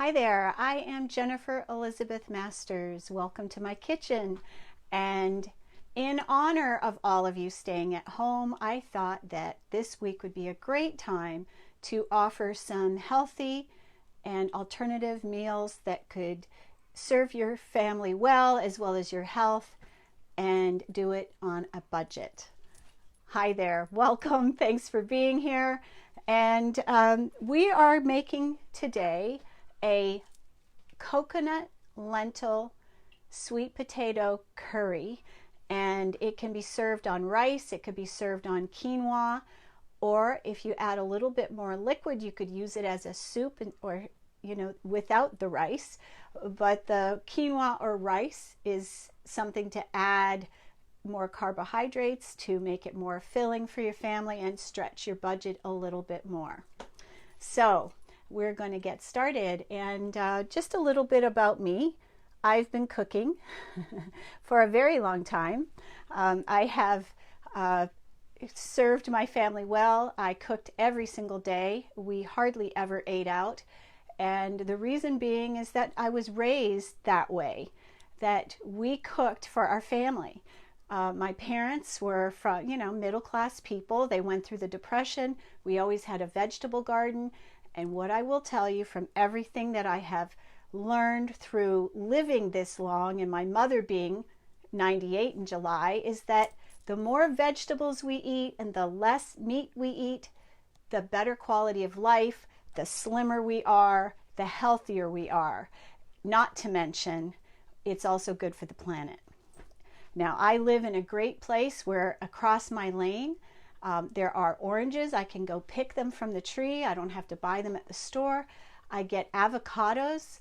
Hi there, I am Jennifer Elizabeth Masters. Welcome to my kitchen. And in honor of all of you staying at home, I thought that this week would be a great time to offer some healthy and alternative meals that could serve your family well as your health, and do it on a budget. Hi there, welcome, thanks for being here. And we are making today a coconut lentil sweet potato curry, and it can be served on rice, it could be served on quinoa, or if you add a little bit more liquid, you could use it as a soup, or without the rice. But the quinoa or rice is something to add more carbohydrates to make it more filling for your family and stretch your budget a little bit more. So we're going to get started, and just a little bit about me. I've been cooking for a very long time. I have served my family well. I cooked every single day. We hardly ever ate out, and the reason being is that I was raised that way, that we cooked for our family. My parents were from, middle-class people. They went through the Depression. We always had a vegetable garden. And what I will tell you from everything that I have learned through living this long, and my mother being 98 in July, is that the more vegetables we eat and the less meat we eat, the better quality of life, the slimmer we are, the healthier we are. Not to mention, it's also good for the planet. Now, I live in a great place where across my lane, there are oranges. I can go pick them from the tree. I don't have to buy them at the store. I get avocados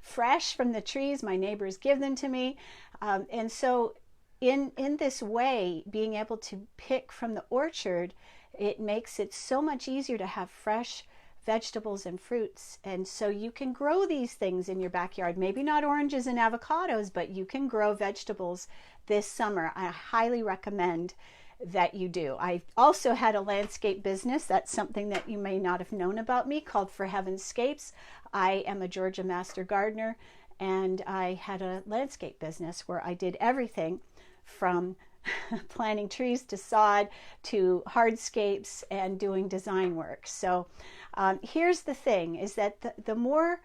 fresh from the trees. My neighbors give them to me. And so in this way, being able to pick from the orchard, it makes it so much easier to have fresh vegetables and fruits. And so you can grow these things in your backyard. Maybe not oranges and avocados, but you can grow vegetables this summer. I highly recommend that you do. I also had a landscape business. That's something that you may not have known about me, called For Heaven's Scapes. I am a Georgia Master Gardener, and I had a landscape business where I did everything from planting trees to sod to hardscapes and doing design work. So here's the thing, is that the more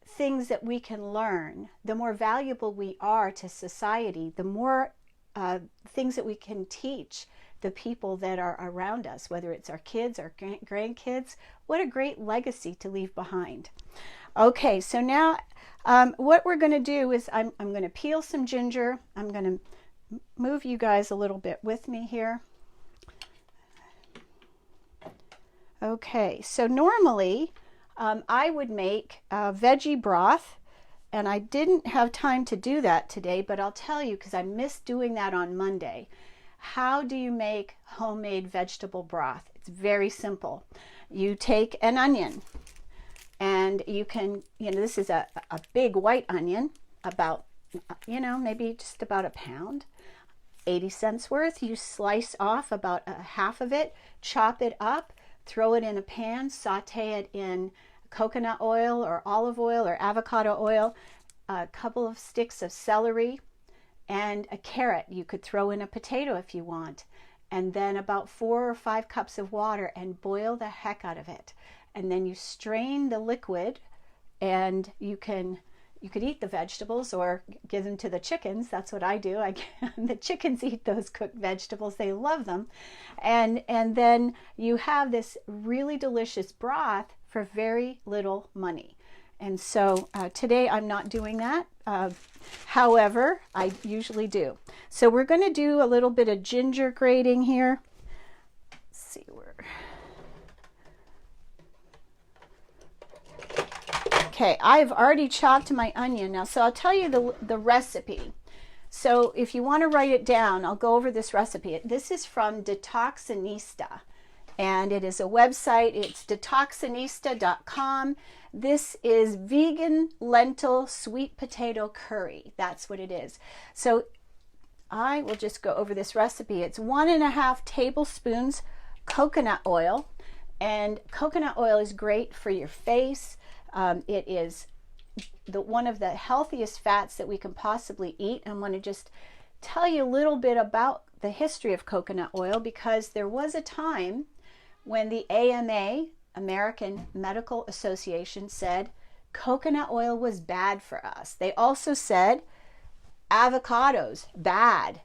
things that we can learn, the more valuable we are to society, the more things that we can teach the people that are around us, whether it's our kids or grandkids. What a great legacy to leave behind. Okay, so now what we're going to do is I'm going to peel some ginger. I'm going to move you guys a little bit with me here. Okay, so normally I would make veggie broth, and I didn't have time to do that today, but I'll tell you, because I missed doing that on Monday. How do you make homemade vegetable broth? It's very simple. You take an onion, and you can, this is a big white onion, about, maybe just about a pound, 80 cents worth. You slice off about a half of it, chop it up, throw it in a pan, saute it in coconut oil or olive oil or avocado oil, a couple of sticks of celery, and a carrot. You could throw in a potato if you want, and then about 4 or 5 cups of water, and boil the heck out of it. And then you strain the liquid, and you could eat the vegetables or give them to the chickens. That's what I do. The chickens eat those cooked vegetables. They love them. And then you have this really delicious broth for very little money. And so today I'm not doing that. However, I usually do. So we're going to do a little bit of ginger grating here. Let's see where. Okay, I've already chopped my onion now, so I'll tell you the recipe. So if you want to write it down, I'll go over this recipe. This is from Detoxinista, and it is a website. It's detoxinista.com. This is vegan lentil sweet potato curry. That's what it is. So I will just go over this recipe. It's 1.5 tablespoons coconut oil, and coconut oil is great for your face. It is one of the healthiest fats that we can possibly eat. I want to just tell you a little bit about the history of coconut oil, because there was a time when the AMA, American Medical Association, said coconut oil was bad for us. They also said avocados, bad.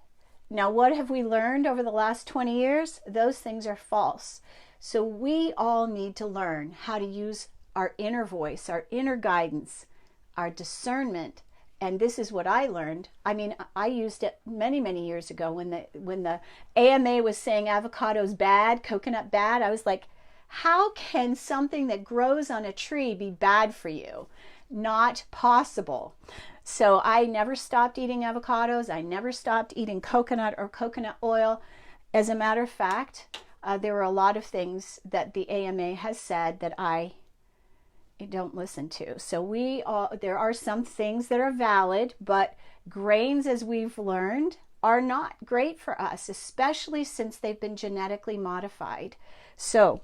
Now, what have we learned over the last 20 years? Those things are false. So we all need to learn how to use our inner voice, our inner guidance, our discernment. And this is what I learned. I mean, I used it many, many years ago when the AMA was saying avocados bad, coconut bad. I was like, how can something that grows on a tree be bad for you? Not possible. So I never stopped eating avocados. I never stopped eating coconut or coconut oil. As a matter of fact, there were a lot of things that the AMA has said that I don't listen to. So there are some things that are valid, but grains, as we've learned, are not great for us, especially since they've been genetically modified. So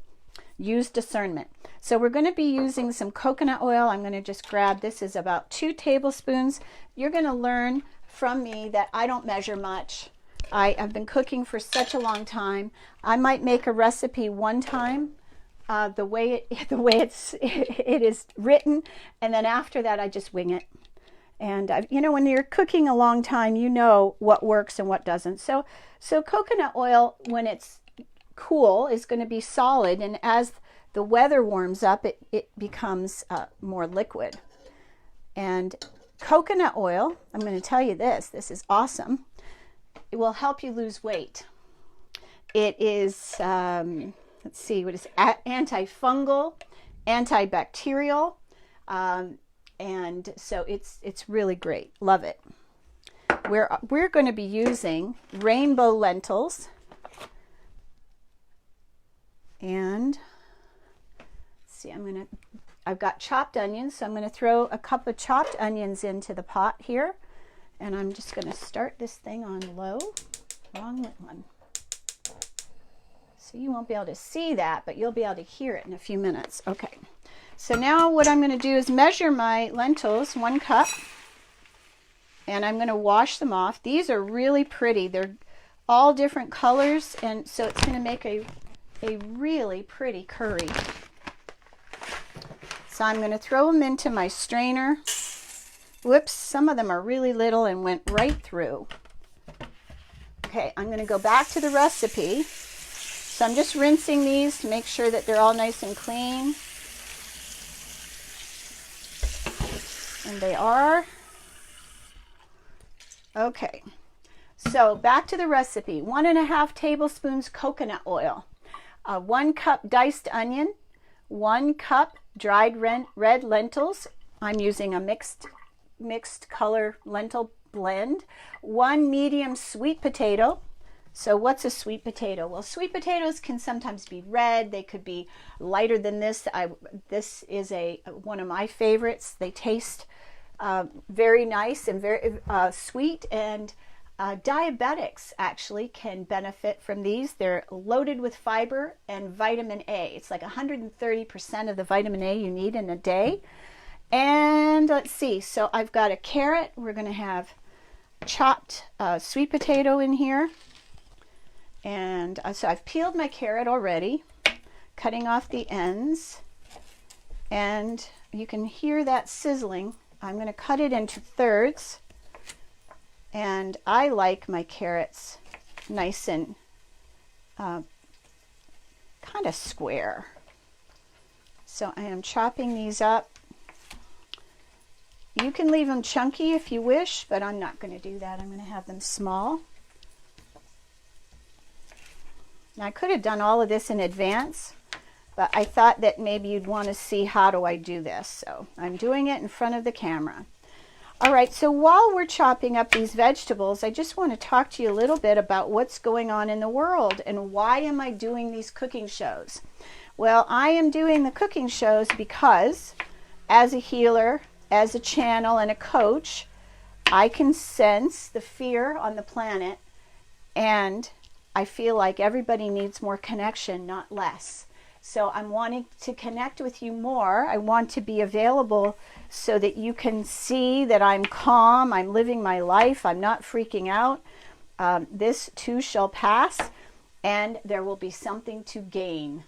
use discernment. So we're going to be using some coconut oil. I'm going to just grab, this is about 2 tablespoons. You're going to learn from me that I don't measure much. I've been cooking for such a long time. I might make a recipe one time the way it is written, and then after that I just wing it. And you know, when you're cooking a long time, you know what works and what doesn't. So coconut oil, when it's cool, is going to be solid, and as the weather warms up, it becomes more liquid. And coconut oil, I'm going to tell you this is awesome. It will help you lose weight. It is let's see, what is antifungal, antibacterial, and so it's really great. Love it. We're going to be using rainbow lentils, and see, I've got chopped onions, so I'm going to throw a cup of chopped onions into the pot here, and I'm just going to start this thing on low. Wrong one. So you won't be able to see that, but you'll be able to hear it in a few minutes. Okay, so now what I'm going to do is measure my lentils, 1 cup, and I'm going to wash them off. These are really pretty. They're all different colors, and so it's going to make a really pretty curry. So I'm going to throw them into my strainer. Whoops, some of them are really little and went right through. Okay, I'm going to go back to the recipe. So I'm just rinsing these to make sure that they're all nice and clean. And they are. Okay, so back to the recipe. 1.5 tablespoons coconut oil, 1 cup diced onion, 1 cup dried red lentils. I'm using a mixed color lentil blend, 1 medium sweet potato. So what's a sweet potato? Well, sweet potatoes can sometimes be red. They could be lighter than this. This is one of my favorites. They taste very nice and very sweet, and diabetics actually can benefit from these. They're loaded with fiber and vitamin A. It's like 130% of the vitamin A you need in a day. And let's see, so I've got a carrot. We're going to have chopped sweet potato in here. And so I've peeled my carrot already, cutting off the ends, and you can hear that sizzling. I'm going to cut it into thirds, and I like my carrots nice and kind of square. So I am chopping these up. You can leave them chunky if you wish, but I'm not going to do that. I'm going to have them small. Now, I could have done all of this in advance, but I thought that maybe you'd want to see how do I do this. So I'm doing it in front of the camera. All right, so while we're chopping up these vegetables, I just want to talk to you a little bit about what's going on in the world and why am I doing these cooking shows. Well, I am doing the cooking shows because as a healer, as a channel, and a coach, I can sense the fear on the planet, and I feel like everybody needs more connection, not less. So I'm wanting to connect with you more. I want to be available so that you can see that I'm calm, I'm living my life, I'm not freaking out. This too shall pass, and there will be something to gain.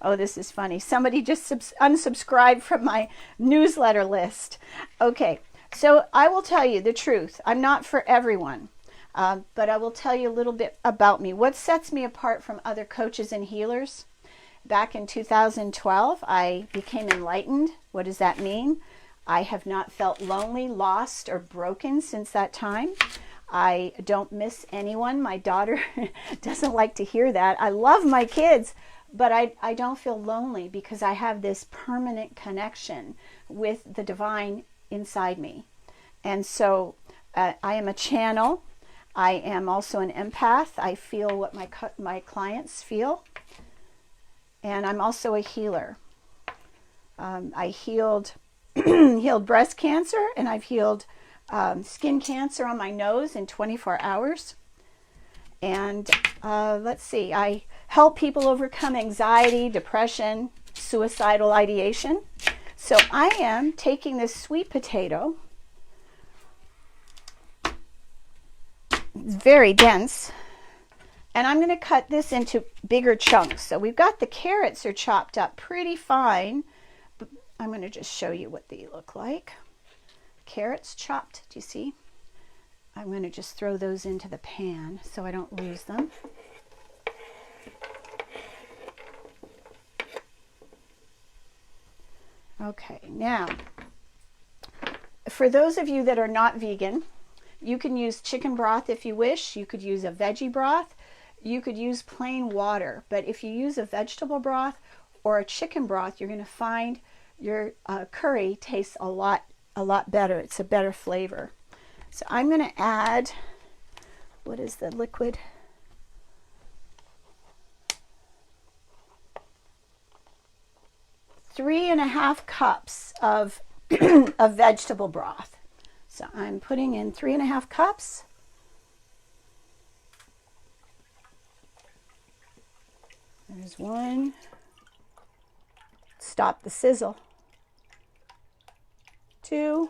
Oh, this is funny. Somebody just unsubscribed from my newsletter list. Okay, so I will tell you the truth. I'm not for everyone, but I will tell you a little bit about me. What sets me apart from other coaches and healers? Back in 2012, I became enlightened. What does that mean? I have not felt lonely, lost, or broken since that time. I don't miss anyone. My daughter doesn't like to hear that. I love my kids, but I don't feel lonely because I have this permanent connection with the divine inside me. And so I am a channel. I am also an empath. I feel what my clients feel. And I'm also a healer. I healed breast cancer, and I've healed skin cancer on my nose in 24 hours. And let's see, I help people overcome anxiety, depression, suicidal ideation. So I am taking this sweet potato. It's very dense. And I'm going to cut this into bigger chunks. So we've got the carrots are chopped up pretty fine. But I'm going to just show you what they look like. Carrots chopped, do you see? I'm going to just throw those into the pan so I don't lose them. Okay, now, for those of you that are not vegan, you can use chicken broth if you wish. You could use a veggie broth. You could use plain water. But if you use a vegetable broth or a chicken broth, you're going to find your curry tastes a lot better. It's a better flavor. So I'm going to add, what is the liquid? Three and a half cups of vegetable broth. So I'm putting in 3.5 cups. There's one. Stop the sizzle. 2.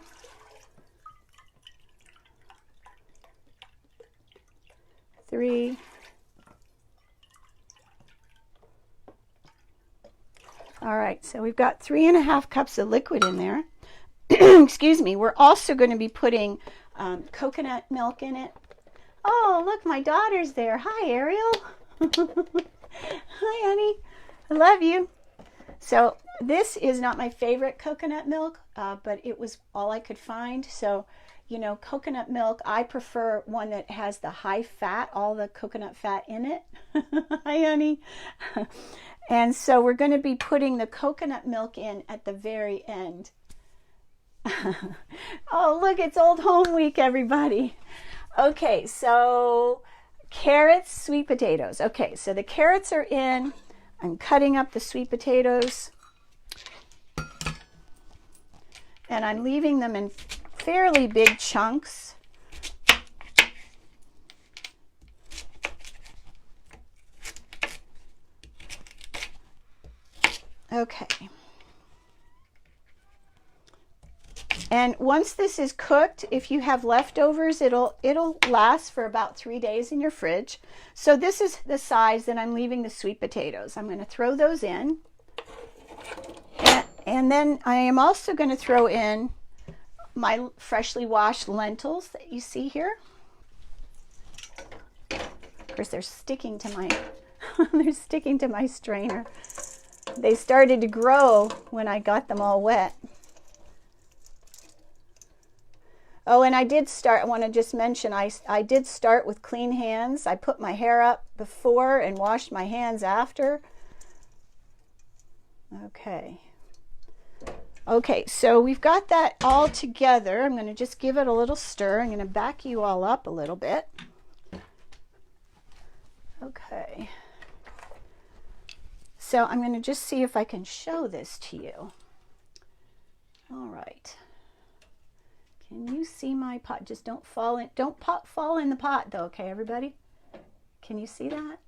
3. All right, so we've got 3.5 cups of liquid in there. Excuse me. We're also going to be putting coconut milk in it. Oh, look, my daughter's there. Hi, Ariel. Hi, honey. I love you. So this is not my favorite coconut milk, but it was all I could find. So, you know, coconut milk, I prefer one that has the high fat, all the coconut fat in it. Hi, honey. And so we're going to be putting the coconut milk in at the very end. Oh, look, it's Old Home Week, everybody. Okay, so carrots, sweet potatoes. Okay, so the carrots are in. I'm cutting up the sweet potatoes. And I'm leaving them in fairly big chunks. Okay. And once this is cooked, if you have leftovers, it'll last for about 3 days in your fridge. So this is the size that I'm leaving the sweet potatoes. I'm going to throw those in. And then I am also going to throw in my freshly washed lentils that you see here. Of course, they're sticking to my they're sticking to my strainer. They started to grow when I got them all wet. Oh, and I want to just mention, I did start with clean hands. I put my hair up before and washed my hands after. Okay. Okay, so we've got that all together. I'm going to just give it a little stir. I'm going to back you all up a little bit. Okay. So I'm going to just see if I can show this to you. All right. Can you see my pot? Just don't fall in the pot though, okay, everybody? Can you see that?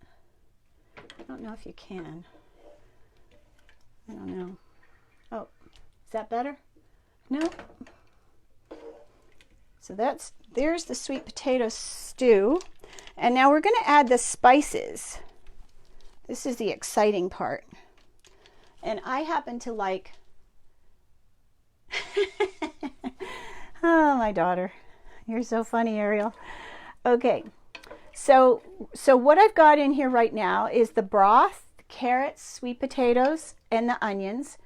I don't know if you can. I don't know. Oh, is that better? No. So there's the sweet potato stew. And now we're going to add the spices. This is the exciting part. And I happen to like, oh, my daughter. You're so funny, Ariel. Okay. So what I've got in here right now is the broth, the carrots, sweet potatoes, and the onions.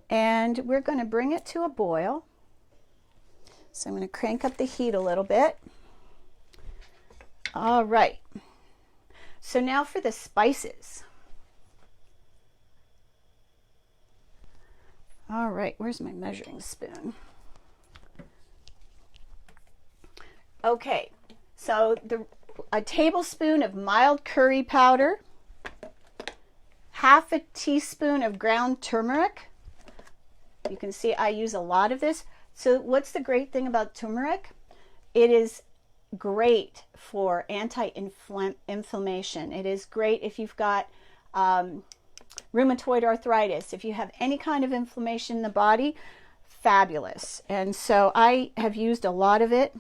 And we're going to bring it to a boil. So I'm going to crank up the heat a little bit. All right. So now for the spices. All right, where's my measuring spoon? Okay, so a tablespoon of mild curry powder, half a teaspoon of ground turmeric. You can see I use a lot of this. So what's the great thing about turmeric? It is great for anti-inflammation. It is great if you've got rheumatoid arthritis, if you have any kind of inflammation in the body, fabulous. And so I have used a lot of it.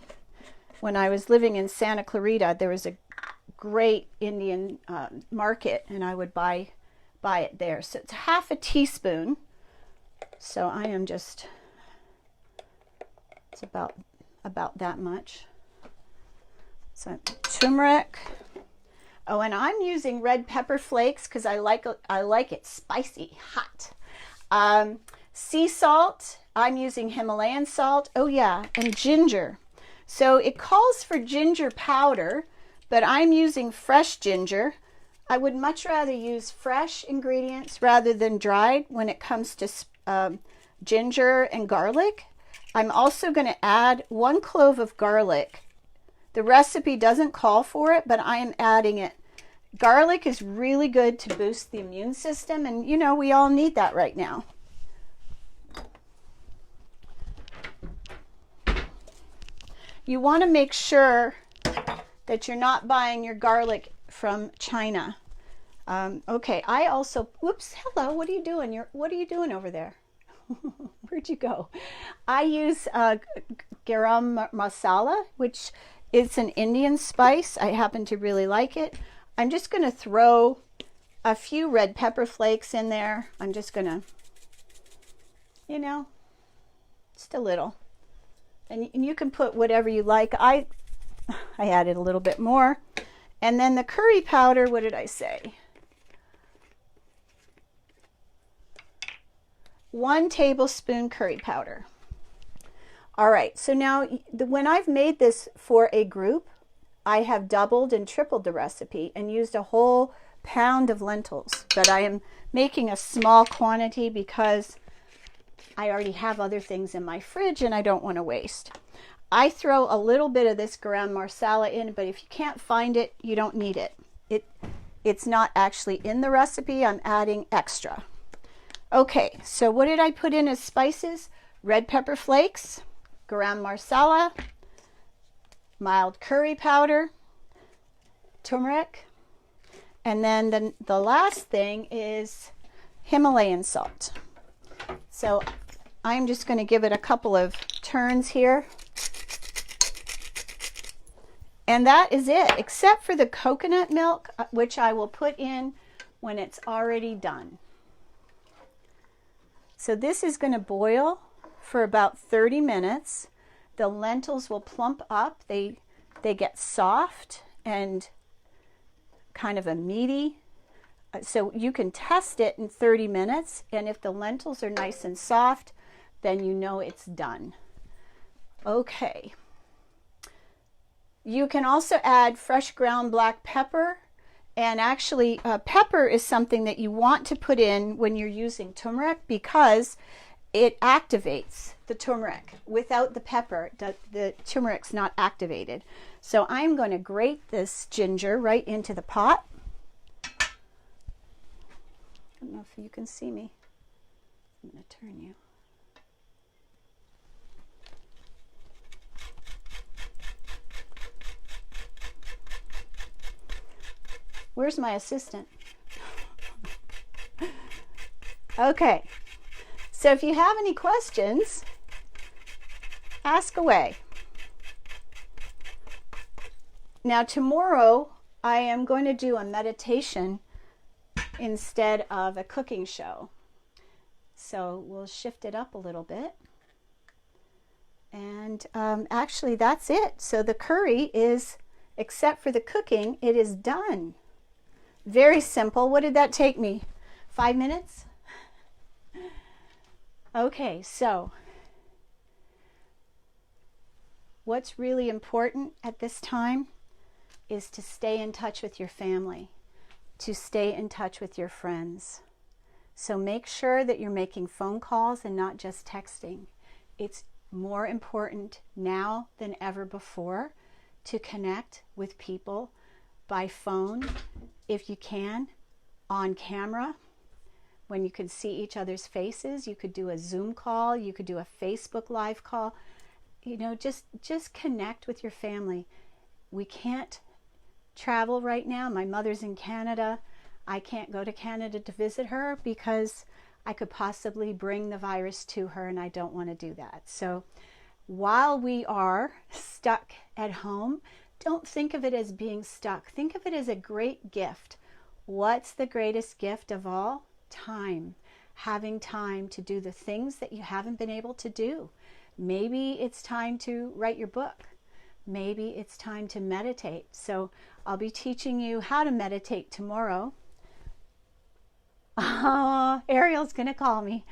When I was living in Santa Clarita, there was a great Indian market, and I would buy it there. So it's half a teaspoon. So I am just, it's about that much. So turmeric. Oh, and I'm using red pepper flakes because I like it spicy, hot. Sea salt. I'm using Himalayan salt. Oh yeah, and ginger. So it calls for ginger powder, but I'm using fresh ginger. I would much rather use fresh ingredients rather than dried when it comes to ginger and garlic. I'm also going to add 1 clove of garlic. The recipe doesn't call for it, but I am adding it. Garlic is really good to boost the immune system, and you know, we all need that right now. You want to make sure that you're not buying your garlic from China. Okay, I also, whoops, hello, what are you doing? What are you doing over there? Where'd you go? I use garam masala, which is an Indian spice. I happen to really like it. I'm just going to throw a few red pepper flakes in there. I'm just going to, you know, just a little. And you can put whatever you like. I added a little bit more. And then the curry powder, what did I say? 1 tablespoon curry powder. All right, so now when I've made this for a group, I have doubled and tripled the recipe and used a whole pound of lentils. But I am making a small quantity because I already have other things in my fridge and I don't want to waste. I throw a little bit of this garam masala in, but if you can't find it, you don't need it. It's not actually in the recipe. I'm adding extra. Okay, so what did I put in as spices? Red pepper flakes, garam masala, mild curry powder, turmeric, and then the last thing is Himalayan salt. So I'm just going to give it a couple of turns here. And that is it, except for the coconut milk, which I will put in when it's already done. So this is going to boil for about 30 minutes. The lentils will plump up. They get soft and kind of a meaty. So you can test it in 30 minutes. And if the lentils are nice and soft, then you know it's done. Okay. You can also add fresh ground black pepper. And actually, pepper is something that you want to put in when you're using turmeric because it activates the turmeric. Without the pepper, the turmeric's not activated. So I'm going to grate this ginger right into the pot. I don't know if you can see me. I'm going to turn you. Where's my assistant? Okay, so if you have any questions, ask away. Now tomorrow I am going to do a meditation instead of a cooking show. So we'll shift it up a little bit. And actually that's it. So the curry is, except for the cooking, it is done. Very simple. What did that take me? 5 minutes? Okay, so what's really important at this time is to stay in touch with your family, to stay in touch with your friends. So make sure that you're making phone calls and not just texting. It's more important now than ever before to connect with people by phone, if you can, on camera. When you can see each other's faces, you could do a Zoom call, you could do a Facebook Live call. You know, just connect with your family. We can't travel right now. My mother's in Canada. I can't go to Canada to visit her because I could possibly bring the virus to her, and I don't want to do that. So while we are stuck at home, don't think of it as being stuck. Think of it as a great gift. What's the greatest gift of all? Time. Having time to do the things that you haven't been able to do. Maybe it's time to write your book. Maybe it's time to meditate. So I'll be teaching you how to meditate tomorrow. Oh, Ariel's going to call me.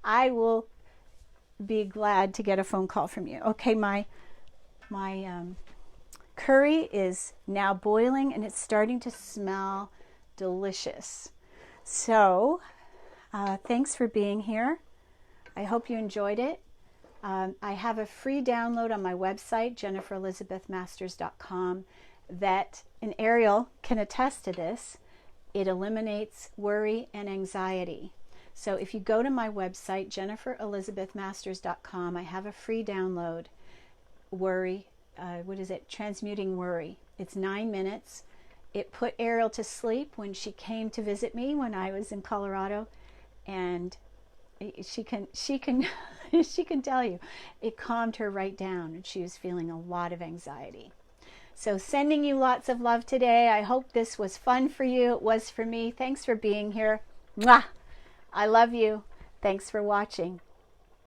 I will be glad to get a phone call from you. Okay, my curry is now boiling and it's starting to smell delicious. So thanks for being here. I hope you enjoyed it. I have a free download on my website, jenniferelizabethmasters.com, that, and Ariel can attest to this, it eliminates worry and anxiety. So if you go to my website, jenniferelizabethmasters.com, I have a free download, Transmuting Worry. It's 9 minutes. It put Ariel to sleep when she came to visit me when I was in Colorado, and she can she can tell you it calmed her right down, and she was feeling a lot of anxiety. So sending you lots of love today. I hope this was fun for you. It was for me. Thanks for being here. Mwah! I love you. Thanks for watching.